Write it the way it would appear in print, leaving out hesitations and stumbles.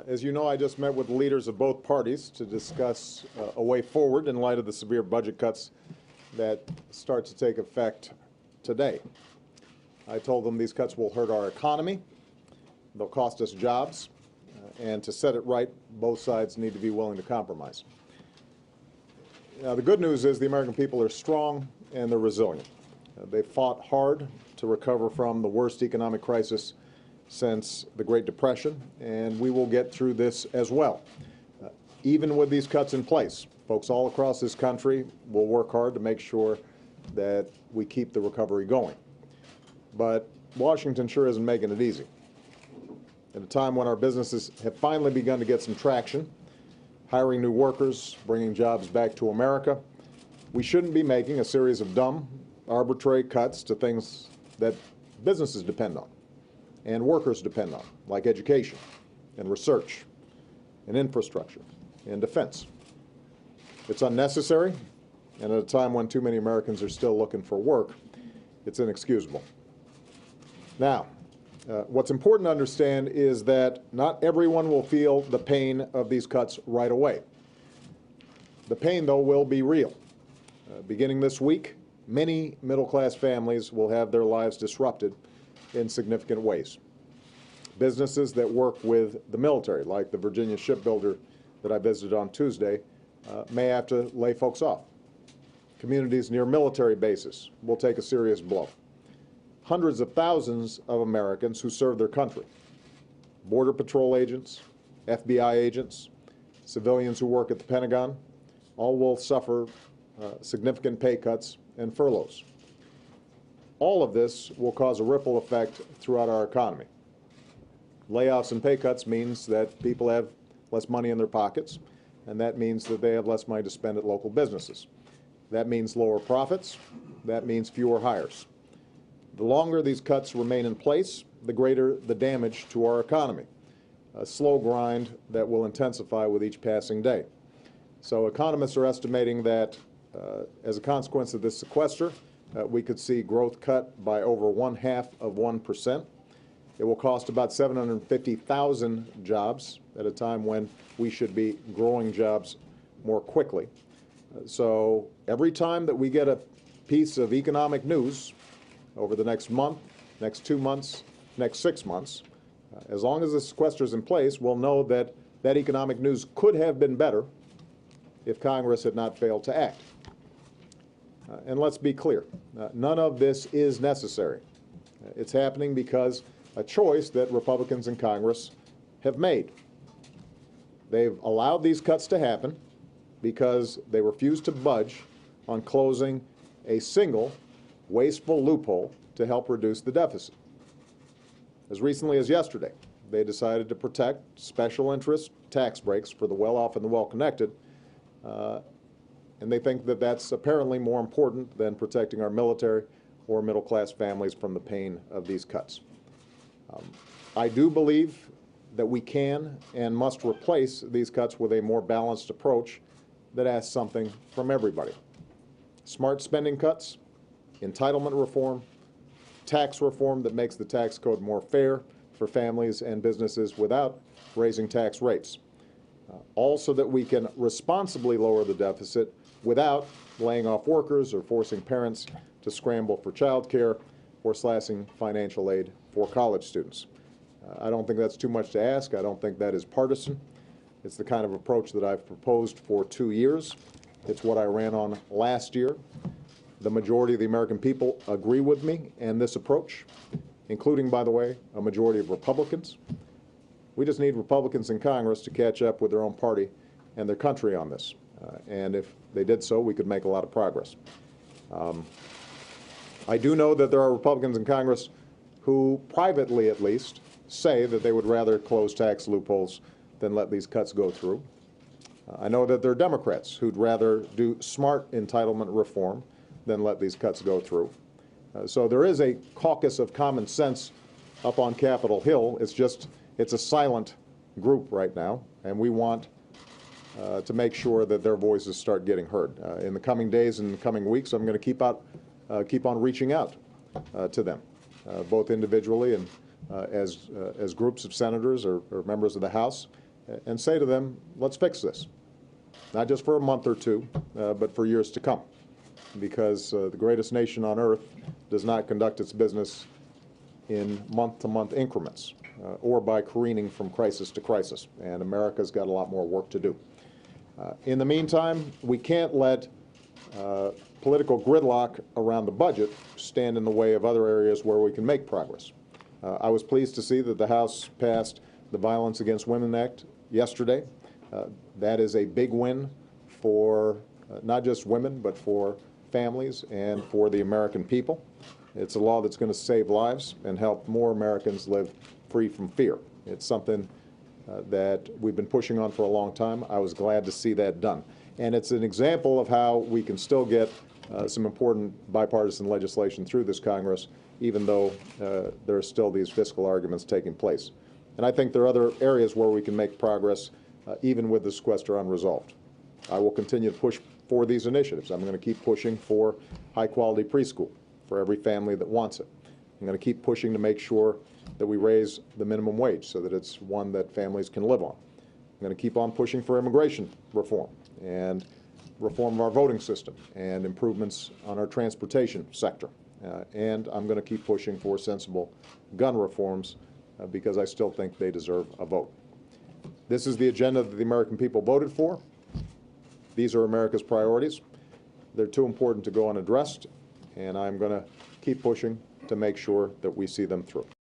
As you know, I just met with the leaders of both parties to discuss a way forward in light of the severe budget cuts that start to take effect today. I told them these cuts will hurt our economy, they'll cost us jobs, and to set it right, both sides need to be willing to compromise. Now, the good news is the American people are strong and they're resilient. They fought hard to recover from the worst economic crisis since the Great Depression, and we will get through this as well. Even with these cuts in place, folks all across this country will work hard to make sure that we keep the recovery going. But Washington sure isn't making it easy. At a time when our businesses have finally begun to get some traction, hiring new workers, bringing jobs back to America, we shouldn't be making a series of dumb, arbitrary cuts to things that businesses depend on and workers depend on, like education and research and infrastructure and defense. It's unnecessary, and at a time when too many Americans are still looking for work, it's inexcusable. Now, what's important to understand is that not everyone will feel the pain of these cuts right away. The pain, though, will be real. Beginning this week, many middle-class families will have their lives disrupted in significant ways. Businesses that work with the military, like the Virginia shipbuilder that I visited on Tuesday, may have to lay folks off. Communities near military bases will take a serious blow. Hundreds of thousands of Americans who serve their country, Border Patrol agents, FBI agents, civilians who work at the Pentagon, all will suffer significant pay cuts and furloughs. All of this will cause a ripple effect throughout our economy. Layoffs and pay cuts means that people have less money in their pockets, and that means that they have less money to spend at local businesses. That means lower profits. That means fewer hires. The longer these cuts remain in place, the greater the damage to our economy, a slow grind that will intensify with each passing day. So economists are estimating that as a consequence of this sequester, we could see growth cut by over 0.5%. It will cost about 750,000 jobs at a time when we should be growing jobs more quickly. So every time that we get a piece of economic news over the next month, next 2 months, next 6 months, as long as the sequester is in place, we'll know that that economic news could have been better if Congress had not failed to act. And let's be clear, none of this is necessary. It's happening because a choice that Republicans in Congress have made. They've allowed these cuts to happen because they refuse to budge on closing a single wasteful loophole to help reduce the deficit. As recently as yesterday, they decided to protect special interest tax breaks for the well-off and the well-connected, and they think that that's apparently more important than protecting our military or middle-class families from the pain of these cuts. I do believe that we can and must replace these cuts with a more balanced approach that asks something from everybody. Smart spending cuts, entitlement reform, tax reform that makes the tax code more fair for families and businesses without raising tax rates. Also that we can responsibly lower the deficit without laying off workers or forcing parents to scramble for child care or slashing financial aid for college students. I don't think that's too much to ask. I don't think that is partisan. It's the kind of approach that I've proposed for 2 years. It's what I ran on last year. The majority of the American people agree with me and this approach, including, by the way, a majority of Republicans. We just need Republicans in Congress to catch up with their own party and their country on this. And if they did so, we could make a lot of progress. I do know that there are Republicans in Congress who, privately at least, say that they would rather close tax loopholes than let these cuts go through. I know that there are Democrats who'd rather do smart entitlement reform than let these cuts go through. So there is a caucus of common sense up on Capitol Hill. It's a silent group right now, and we want to make sure that their voices start getting heard. In the coming days and the coming weeks, I'm going to keep on reaching out to them, both individually and as groups of senators or members of the House, and say to them, let's fix this. Not just for a month or two, but for years to come. Because the greatest nation on earth does not conduct its business in month-to-month increments or by careening from crisis to crisis. And America's got a lot more work to do. In the meantime, we can't let political gridlock around the budget stand in the way of other areas where we can make progress. I was pleased to see that the House passed the Violence Against Women Act yesterday. That is a big win for not just women, but for families and for the American people. It's a law that's going to save lives and help more Americans live free from fear. It's something that we've been pushing on for a long time. I was glad to see that done. And it's an example of how we can still get some important bipartisan legislation through this Congress, even though there are still these fiscal arguments taking place. And I think there are other areas where we can make progress, even with the sequester unresolved. I will continue to push for these initiatives. I'm going to keep pushing for high-quality preschool for every family that wants it. I'm going to keep pushing to make sure that we raise the minimum wage so that it's one that families can live on. I'm going to keep on pushing for immigration reform and reform of our voting system and improvements on our transportation sector. And I'm going to keep pushing for sensible gun reforms because I still think they deserve a vote. This is the agenda that the American people voted for. These are America's priorities. They're too important to go unaddressed, and I'm going to keep pushing to make sure that we see them through.